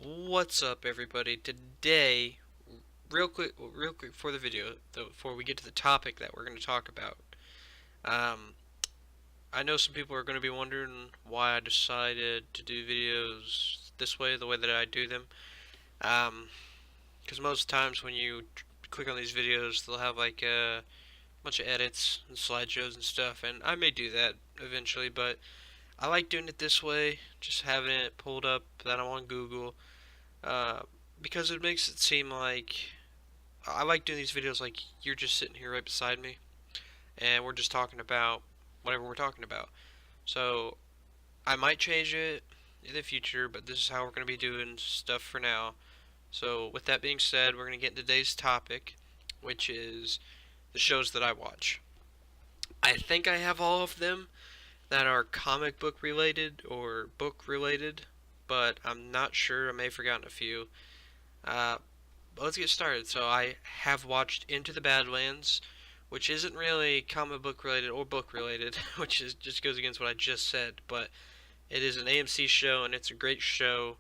What's up, everybody? Today, real quick for the video, though, before we get to the topic that we're going to talk about. Um, I know some people are going to be wondering why I decided to do videos this way, the way that I do them. Because most times when you click on these videos, they'll have like a bunch of edits and slideshows and stuff, and I may do that eventually, but I like doing it this way, just having it pulled up that I'm on Google. Uh, because it makes it seem like I like doing these videos like you're just sitting here right beside me and we're just talking about whatever we're talking about. So I might change it in the future, but this is how we're going to be doing stuff for now. So with that being said, we're going to get into today's topic, which is the shows that I watch. I think I have all of them that are comic book related or book related, but I'm not sure. I may have forgotten a few. Uh, but let's get started. So I have watched Into the Badlands, which isn't really comic book related or book related, which is just goes against what I just said. But it is an AMC show, and it's a great show.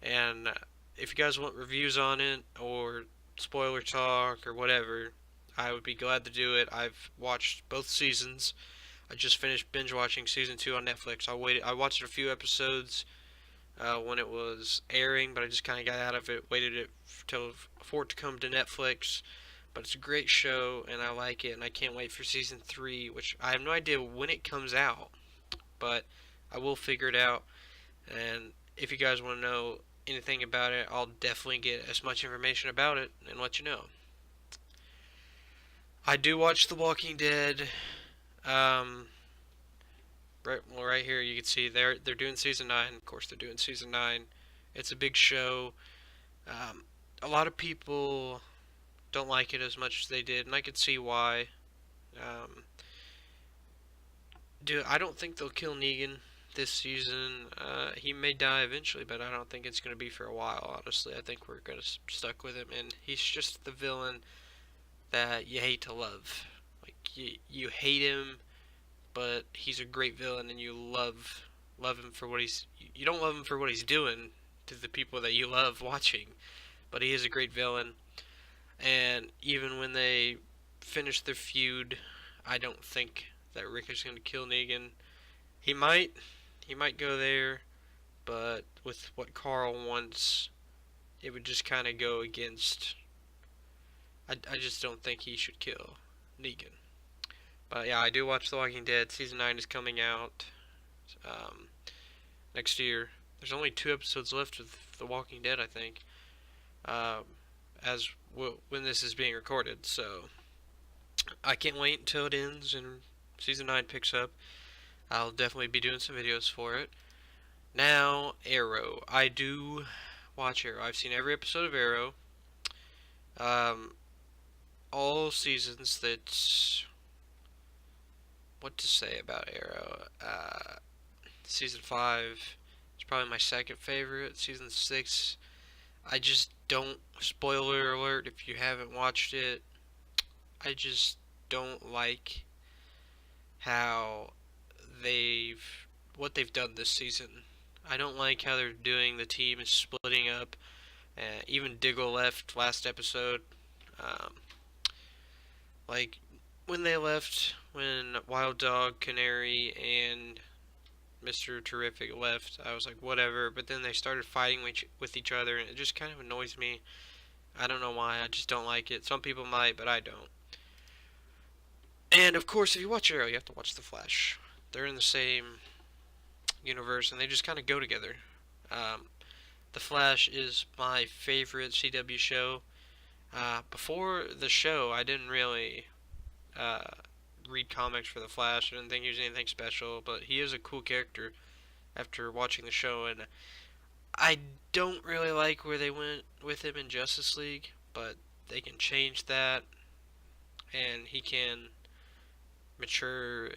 And if you guys want reviews on it or spoiler talk or whatever, I would be glad to do it. I've watched both seasons. I just finished binge watching season 2 on Netflix. I watched a few episodes when it was airing, but I just kind of got out of it, waited it for it to come to Netflix. But it's a great show, and I like it, and I can't wait for season 3, which I have no idea when it comes out, but I will figure it out. And if you guys want to know anything about it, I'll definitely get as much information about it and let you know. I do watch The Walking Dead. Um, right here you can see they're doing season 9. Of course, they're doing season 9. It's a big show. Um, a lot of people don't like it as much as they did, and I could see why. Um, I don't think they'll kill Negan this season. He may die eventually, but I don't think it's going to be for a while, honestly. I think we're going to stuck with him, and he's just the villain that you hate to love. Like, you hate him, but he's a great villain, and you love him for what he's... You don't love him for what he's doing to the people that you love watching, but he is a great villain. And even when they finish their feud, I don't think that Rick is going to kill Negan. He might. He might go there, but with what Carl wants, it would just kind of go against... I just don't think he should kill Negan. But yeah, I do watch The Walking Dead. Season 9 is coming out um, next year. There's only 2 episodes left of The Walking Dead, I think. Um, when this is being recorded, so I can't wait until it ends and season 9 picks up. I'll definitely be doing some videos for it. Now, Arrow. I do watch Arrow. I've seen every episode of Arrow. Um, all seasons. That's what to say about Arrow. Season 5 is probably my second favorite. Season 6, I just don't, spoiler alert if you haven't watched it, I just don't like how what they've done this season. I don't like how they're doing, the team is splitting up. Even Diggle left last episode. Um, like, when they left, when Wild Dog, Canary, and Mr. Terrific left, I was like, whatever, but then they started fighting with each other, and it just kind of annoys me. I don't know why, I just don't like it. Some people might, but I don't. And of course, if you watch Arrow, you have to watch The Flash. They're in the same universe, and they just kind of go together. Um, the Flash is my favorite CW show. Before the show, I didn't really uh, read comics for the Flash. I didn't think he was anything special, but he is a cool character after watching the show, and I don't really like where they went with him in Justice League, but they can change that, and he can mature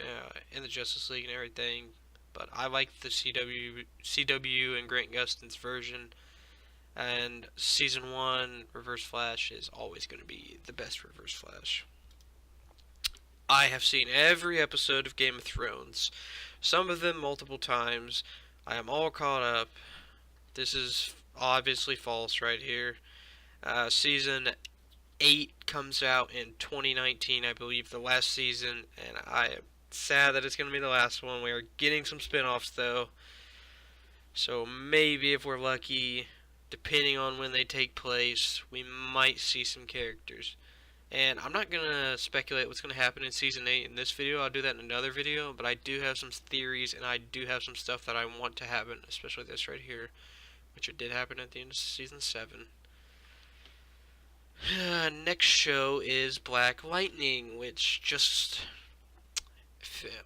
in the Justice League and everything. But I like the CW and Grant Gustin's version, and season 1 Reverse Flash is always going to be the best Reverse Flash. I have seen every episode of Game of Thrones, some of them multiple times. I am all caught up. This is obviously false right here. Season 8 comes out in 2019, I believe, the last season, and I am sad that it's going to be the last one. We are getting some spin-offs, though, so maybe if we're lucky, depending on when they take place, we might see some characters. And I'm not going to speculate what's going to happen in Season 8 in this video. I'll do that in another video, but I do have some theories, and I do have some stuff that I want to happen, especially this right here, which it did happen at the end of Season 7. Next show is Black Lightning, which just...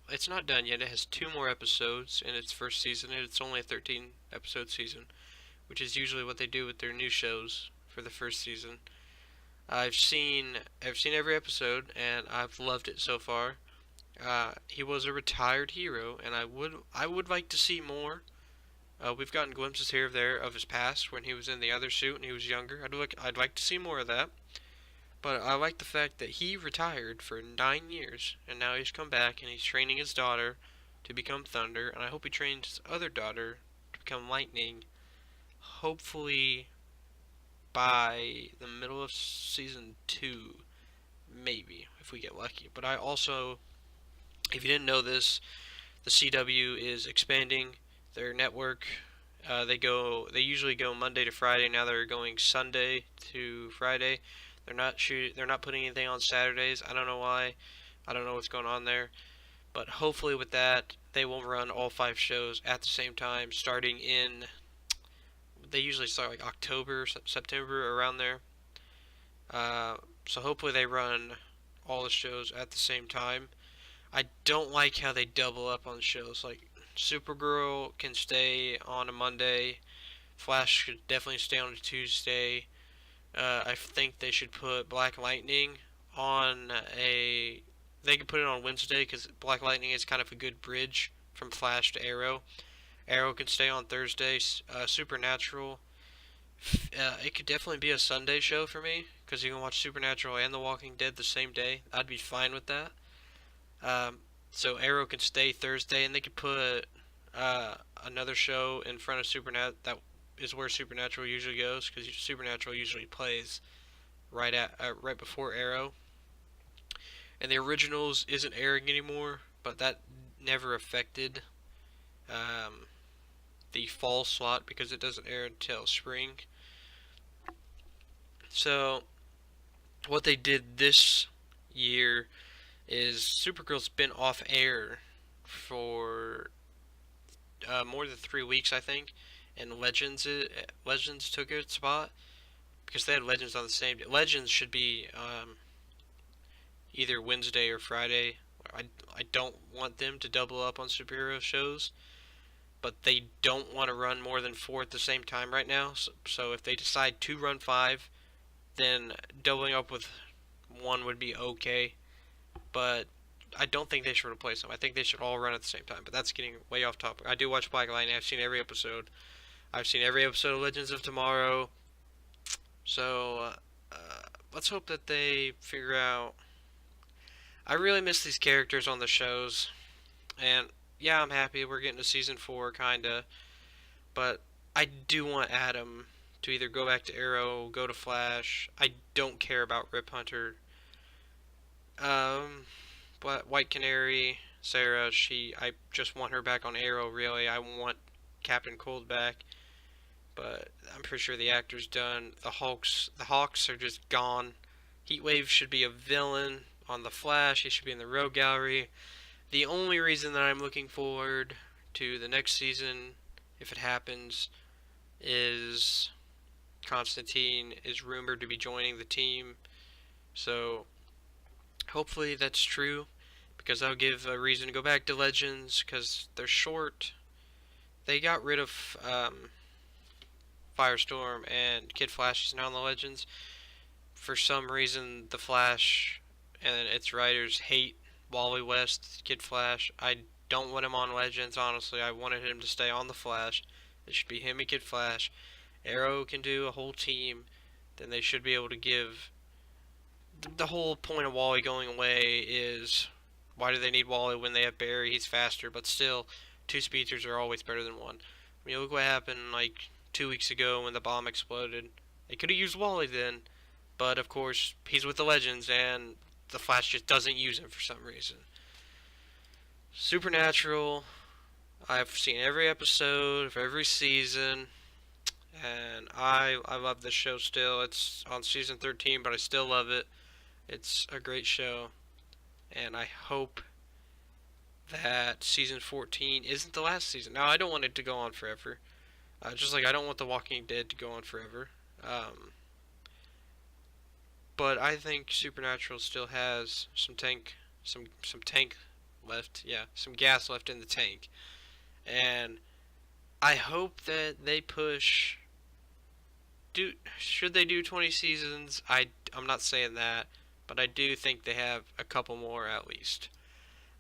It's not done yet. It has 2 more episodes in its first season, and it's only a 13 episode season, which is usually what they do with their new shows for the first season. I've seen every episode, and I've loved it so far. He was a retired hero, and I would like to see more. We've gotten glimpses here and there of his past when he was in the other suit and he was younger. I'd like to see more of that. But I like the fact that he retired for 9 years, and now he's come back and he's training his daughter to become Thunder, and I hope he trains his other daughter to become Lightning. Hopefully by the middle of season 2, maybe, if we get lucky. But I also, if you didn't know this, the CW is expanding their network. They usually go Monday to Friday. Now they're going Sunday to Friday. They're not putting anything on Saturdays. I don't know why. I don't know what's going on there. But hopefully with that, they will run all 5 shows at the same time, starting in, they usually start like October, September, around there. So hopefully they run all the shows at the same time. I don't like how they double up on shows. Like, Supergirl can stay on a Monday. Flash should definitely stay on a Tuesday. I think they should put Black Lightning on a... They could put it on Wednesday because Black Lightning is kind of a good bridge from Flash to Arrow. Arrow can stay on Thursday. Supernatural, it could definitely be a Sunday show for me because you can watch Supernatural and The Walking Dead the same day. I'd be fine with that. So Arrow can stay Thursday, and they could put another show in front of Supernatural. That is where Supernatural usually goes because Supernatural usually plays right before Arrow. And the Originals isn't airing anymore, but that never affected the fall slot because it doesn't air until spring. So what they did this year is Supergirl's been off air for more than 3 weeks, I think, and Legends took its spot because they had Legends on the same day. Legends should be either Wednesday or Friday. I don't want them to double up on superhero shows, but they don't want to run more than 4 at the same time right now. So if they decide to run 5, then doubling up with 1 would be okay. But I don't think they should replace them. I think they should all run at the same time. But that's getting way off topic. I do watch Black Lightning. I've seen every episode. I've seen every episode of Legends of Tomorrow. So let's hope that they figure out. I really miss these characters on the shows. And yeah, I'm happy we're getting to season 4, kinda. But I do want Adam to either go back to Arrow, go to Flash. I don't care about Rip Hunter. But White Canary, Sarah, I just want her back on Arrow, really. I want Captain Cold back. But I'm pretty sure the actor's done. The Hawks are just gone. Heatwave should be a villain on the Flash. He should be in the Rogue Gallery. The only reason that I'm looking forward to the next season, if it happens, is Constantine is rumored to be joining the team. So hopefully that's true, because that'll give a reason to go back to Legends, because they're short. They got rid of Firestorm, and Kid Flash is now in the Legends. For some reason, the Flash and its writers hate Wally West, Kid Flash. I don't want him on Legends, honestly. I wanted him to stay on the Flash. It should be him and Kid Flash. Arrow can do a whole team. Then they should be able to give... The whole point of Wally going away is, why do they need Wally when they have Barry? He's faster, but still, 2 speedsters are always better than 1. I mean, look what happened like 2 weeks ago when the bomb exploded. They could have used Wally then, but of course he's with the Legends, and the Flash just doesn't use him for some reason. Supernatural. I've seen every episode of every season, and I love this show still. It's on season 13, but I still love it. It's a great show, and I hope that season 14 isn't the last season. Now, I don't want it to go on forever. Just like I don't want The Walking Dead to go on forever. But I think Supernatural still has some tank left. Yeah, some gas left in the tank, and I hope that they push. Should they do 20 seasons? I'm not saying that, but I do think they have a couple more at least.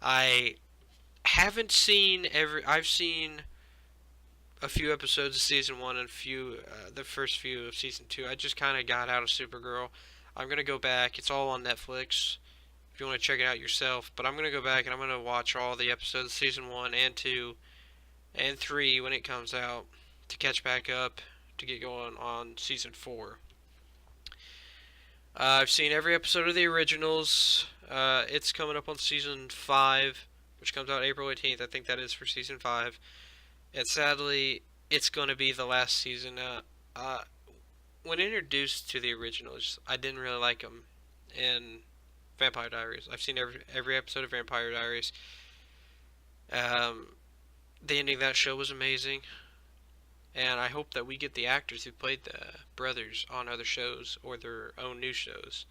I haven't seen every. I've seen a few episodes of season one and the first few of season two. I just kind of got out of Supergirl. I'm gonna go back. It's all on Netflix if you want to check it out yourself. But I'm gonna go back and I'm gonna watch all the episodes of season one and two and three when it comes out to catch back up to get going on season four. I've seen every episode of the originals. It's coming up on season 5, which comes out April 18th. I think that is for season 5. And sadly, it's going to be the last season. When introduced to the originals, I didn't really like them in Vampire Diaries. I've seen every episode of Vampire Diaries. The ending of that show was amazing. And I hope that we get the actors who played the brothers on other shows or their own new shows.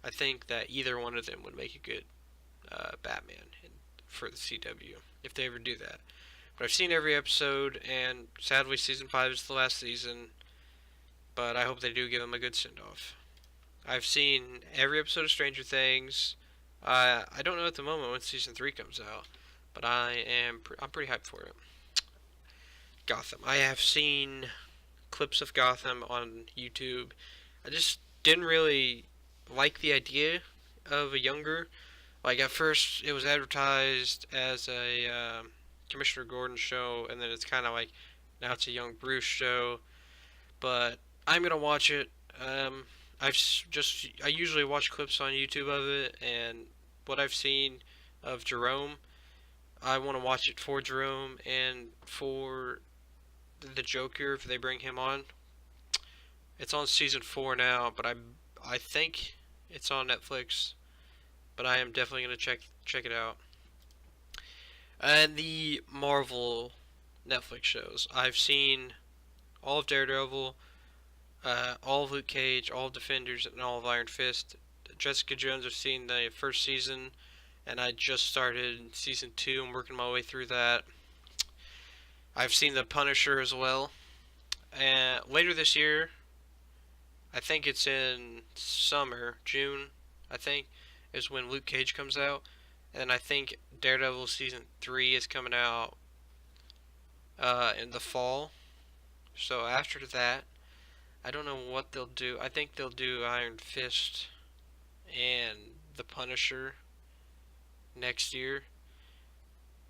I think that either one of them would make a good Batman for the CW if they ever do that. But I've seen every episode, and sadly, season 5 is the last season. But I hope they do give them a good send-off. I've seen every episode of Stranger Things. I don't know at the moment when season 3 comes out, but I'm pretty hyped for it. Gotham. I have seen clips of Gotham on YouTube. I just didn't really like the idea of a younger. Like at first, it was advertised as a Commissioner Gordon show, and then it's kind of like now it's a young Bruce show. But I'm gonna watch it. I usually watch clips on YouTube of it, and what I've seen of Jerome, I want to watch it for Jerome and for the Joker if they bring him on. It's on season 4 now, but I think it's on Netflix, but I am definitely gonna check it out. And the Marvel Netflix shows, I've seen all of Daredevil, all of Luke Cage, all of Defenders, and all of Iron Fist. Jessica Jones, I've seen the first season, and I just started season 2. I'm working my way through that. I've seen The Punisher as well. And later this year, I think it's in summer, June, I think, is when Luke Cage comes out. And I think Daredevil season 3 is coming out in the fall. So after that, I don't know what they'll do. I think they'll do Iron Fist and The Punisher next year.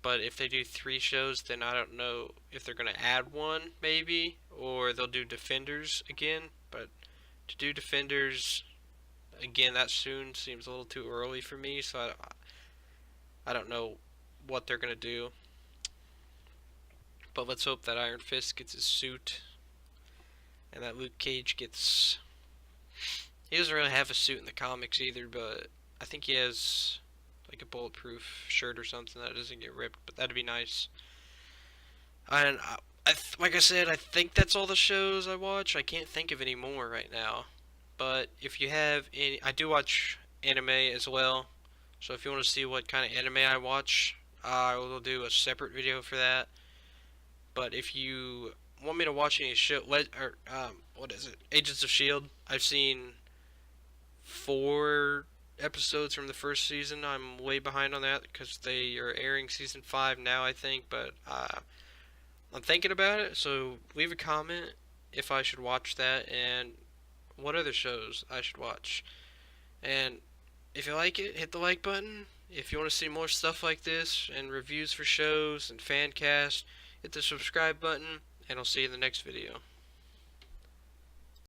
But if they do 3 shows, then I don't know if they're going to add one, maybe, or they'll do Defenders again. But to do Defenders again that soon seems a little too early for me, so I don't know what they're going to do. But let's hope that Iron Fist gets his suit, and that Luke Cage gets... He doesn't really have a suit in the comics either, but I think he has like a bulletproof shirt or something that doesn't get ripped, but that'd be nice. And like I said, I think that's all the shows I watch. I can't think of any more right now. But if you have any, I do watch anime as well. So if you want to see what kind of anime I watch, I will do a separate video for that. But if you want me to watch any show, what is it? Agents of S.H.I.E.L.D. I've seen 4 episodes from the first season. I'm way behind on that because they are airing season 5 now, I think. But I'm thinking about it. So leave a comment if I should watch that and what other shows I should watch. And if you like it, hit the like button. If you want to see more stuff like this and reviews for shows and fan cast, hit the subscribe button, and I'll see you in the next video.